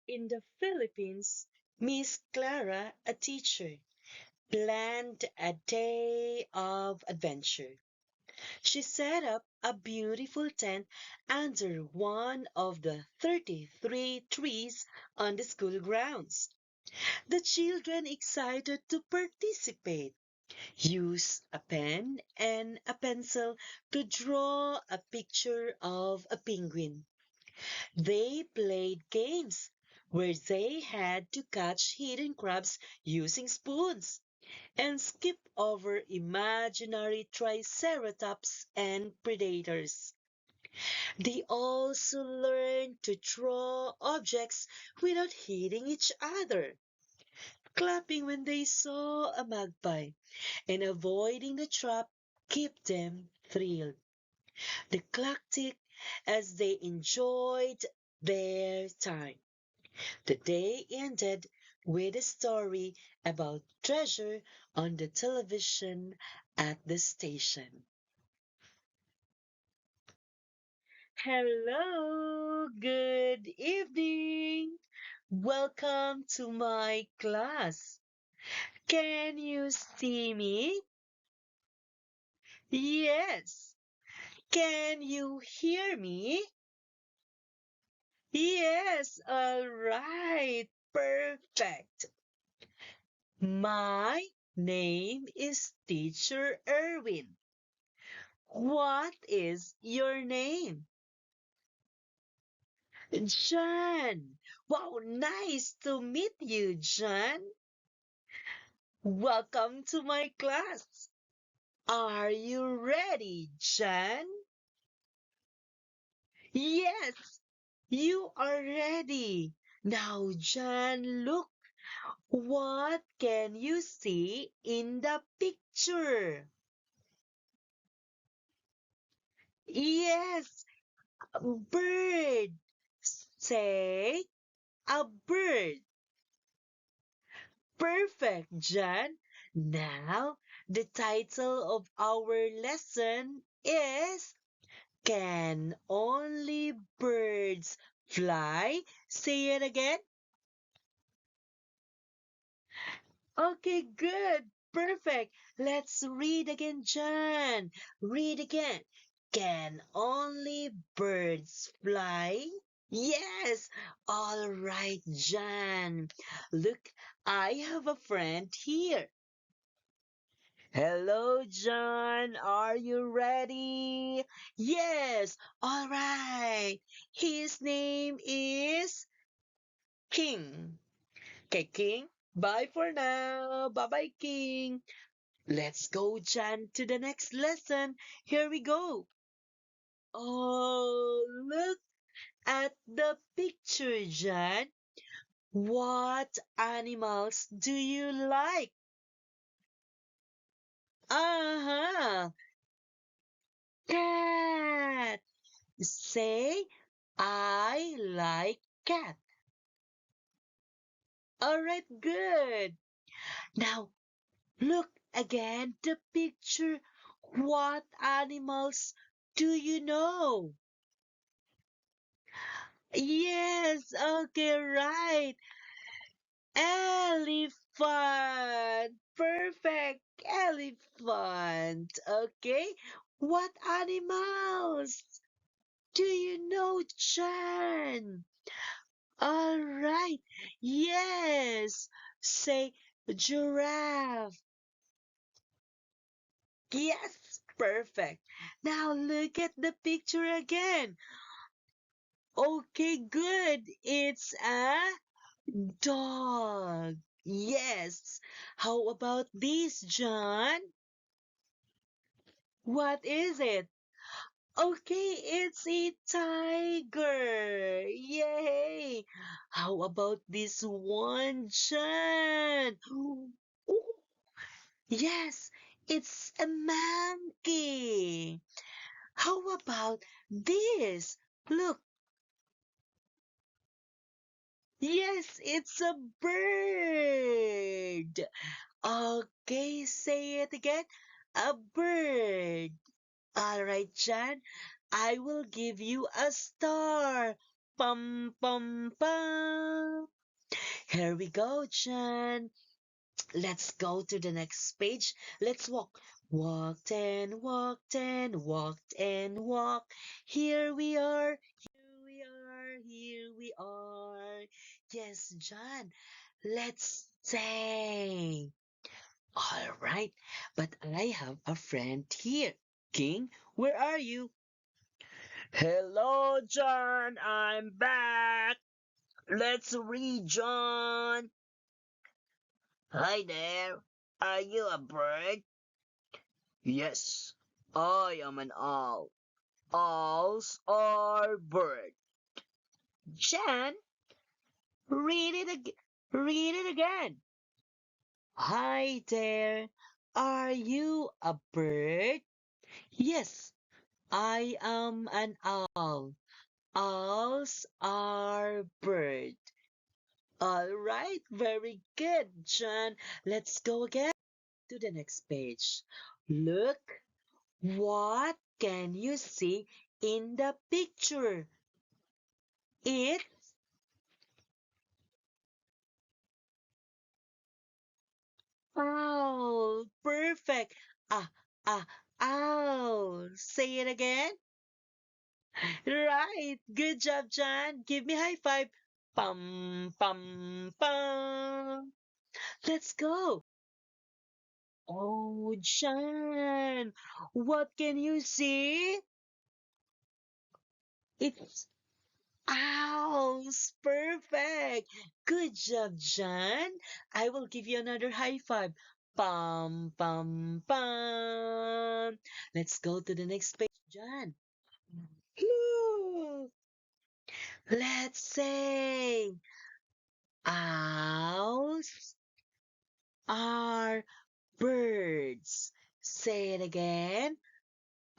In the Philippines, Miss Clara, a teacher, planned a day of adventure. She set up a beautiful tent under one of the 33 trees on the school grounds. The children excited to participate used a pen and a pencil to draw a picture of a penguin. They played games where they had to catch hidden crabs using spoons and skip over imaginary triceratops and predators. They also learned to draw objects without hitting each other, clapping when they saw a magpie, and avoiding the trap kept them thrilled. The clock ticked as they enjoyed their time. The day ended with a story about treasure on the television at the station. Hello, good evening. Welcome to my class. Can you see me? Yes. Can you hear me? Yes, all right. Perfect. My name is Teacher Erwin. What is your name? John. Wow, nice to meet you, John. Welcome to my class. Are you ready, John? Yes, you are ready. Now, John, look. What can you see in the picture? Yes, a bird. Say a bird. Perfect, John. Now, the title of our lesson is Can Only Birds Fly? Say it again. Okay, good. Perfect. Let's read again, John. Read again. Can only birds fly? Yes. All right, John. Look, I have a friend here. Hello, John. Are you ready? Yes. All right. His name is King. Okay, King. Bye for now. Bye bye, King. Let's go, Jan, to the next lesson. Here we go. Oh, look at the picture, Jan. What animals do you like? Uh-huh. Cat. Say, I like cat. All right, good. Now, look again the picture. What animals do you know? Yes, okay, right. Elephant. Perfect. Elephant. Okay. What animals do you know, Chan? All right. Yes. Say giraffe. Yes. Perfect. Now look at the picture again. Okay, good. It's a dog. Yes. How about this, John? What is it? Okay, it's a tiger. Yay. How about this one, John? Ooh, yes, it's a monkey. How about this? Look, yes, it's a bird. Okay, say it again. A bird. All right, Jan, I will give you a star. Pum, pum, pum. Here we go, Jan. Let's go to the next page. Let's walk. Walked and walked and walked and walked. Here we are. Here we are. Here we are. Yes, John. Let's sing. All right. But I have a friend here. King, where are you? Hello, John. I'm back. Let's read, John. Hi there. Are you a bird? Yes, I am an owl. Owls are birds. Jan, read it again. Hi there. Are you a bird? Yes, I am an owl. Owls are birds. All right, very good, Jan. Let's go again to the next page. Look, what can you see in the picture? It's owl. Perfect. Ah, ah, owl. Say it again. Right. Good job, John. Give me a high five. Pum, pum, pum. Let's go. Oh, John. What can you see? It's owls. Perfect. Good job, John. I will give you another high five. Pum, pum, pum. Let's go to the next page, John. Look. Let's say owls are birds. Say it again.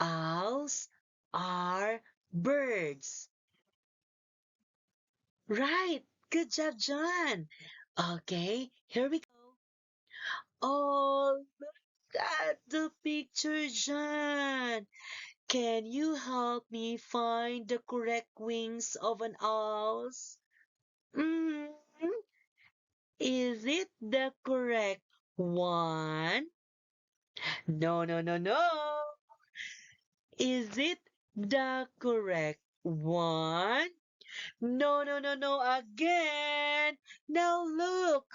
Owls are birds. Right. Good job, John. Okay, here we go. Oh, look at the picture, John. Can you help me find the correct wings of an owl? Mm, is it the correct one? No, no, no, no. Is it the correct one? No, no, no, no, again. Now look.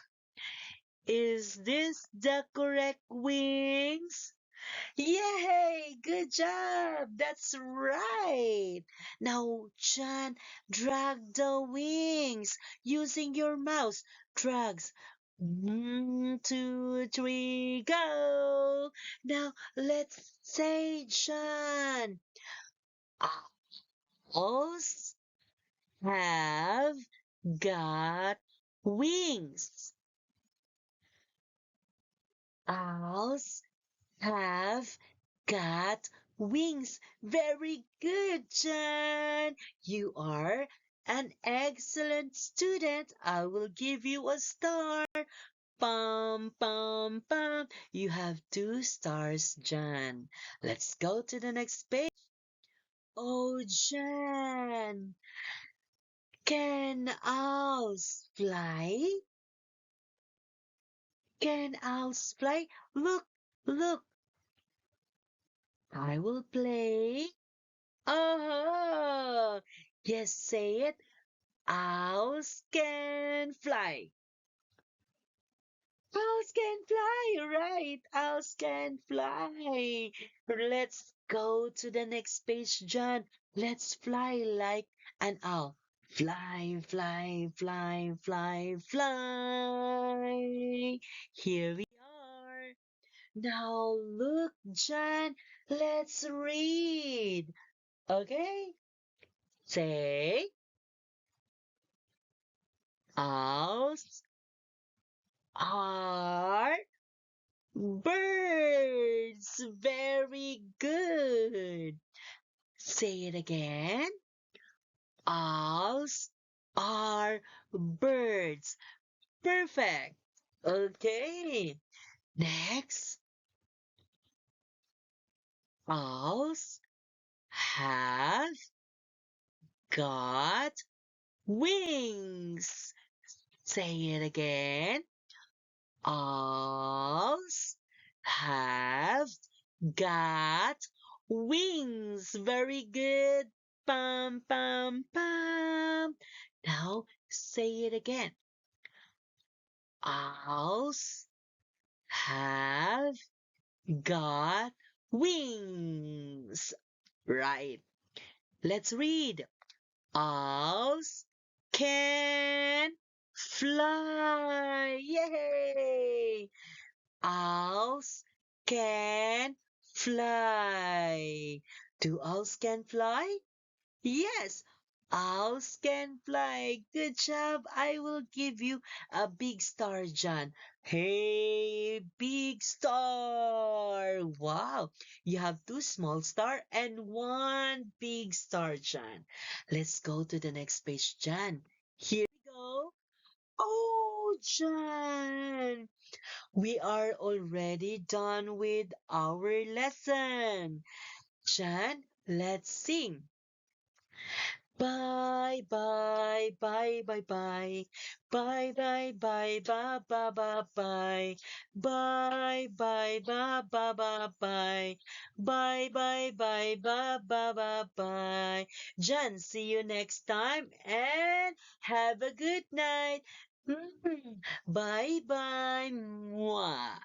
Is this the correct wings? Yay! Good job! That's right! Now, Chan, drag the wings using your mouse. Drags. 1, 2, 3, go! Now, let's say, Chan. Owls have got wings. Owls have got wings. Very good, John. You are an excellent student. I will give you a star. Pum, pum, pum. You have 2 stars, John. Let's go to the next page. Oh, John. Can owls fly? Can owls fly? Look, look. I will play. Oh, yes, say it. Owls can fly. Owls can fly, right? Owls can fly. Let's go to the next page, John. Let's fly like an owl. Fly, fly, fly, fly, fly. Here we are. Now look, John. Let's read. Okay? Say owls are birds. Very good. Say it again. Owls are birds. Perfect. Okay. Next, owls have got wings. Say it again. Owls have got wings. Very good. Pam, pam, pam. Now say it again. Owls have got wings. Right. Let's read. Owls can fly. Yay! Owls can fly. Do owls can fly? Yes, owls can fly. Good job. I will give you a big star, John. Hey, big star. Wow. You have two small star and one big star, John. Let's go to the next page, John. Here we go. Oh, John. We are already done with our lesson. John, let's sing. Bye, bye, bye, bye, bye. Bye, bye, bye, ba, ba, ba, bye. Bye, bye, ba, ba, ba, bye. Bye, bye, bye, ba, ba, ba, bye. John, see you next time and have a good night. Bye, bye. Mwah.